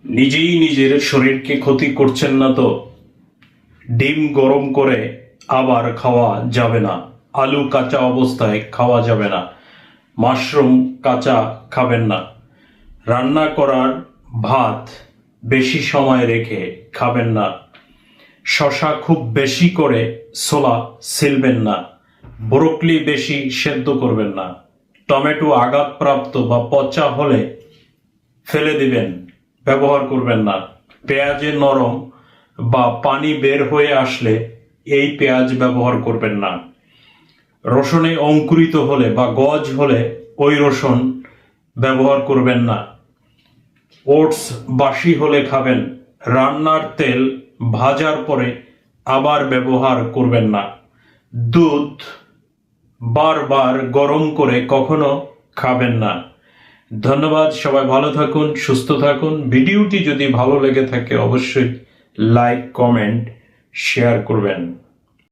নিজেই নিজের শরীরকে ক্ষতি করছেন না তো? ডিম গরম করে আবার খাওয়া যাবে না, আলু কাঁচা অবস্থায় খাওয়া যাবে না, মাশরুম কাঁচা খাবেন না, রান্না করার ভাত বেশি সময় রেখে খাবেন না, শশা খুব বেশি করে ছোলা ছিলবেন না, ব্রোকলি বেশি সেদ্ধ করবেন না, টমেটো আঘাতপ্রাপ্ত বা পচা হলে ফেলে দিবেন, ব্যবহার করবেন না, পেঁয়াজে নরম বা পানি বের হয়ে আসলে এই পেঁয়াজ ব্যবহার করবেন না, রসুনে অঙ্কুরিত হলে বা গজ হলে ওই রসুন ব্যবহার করবেন না, ওটস বাসি হলে খাবেন, রান্নার তেল ভাজার পরে আবার ব্যবহার করবেন না, দুধ বারবার গরম করে কখনো খাবেন না। ধন্যবাদ, সবাই ভালো থাকুন, সুস্থ থাকুন। ভিডিওটি যদি ভালো লেগে থাকে অবশ্যই লাইক, কমেন্ট, শেয়ার করবেন।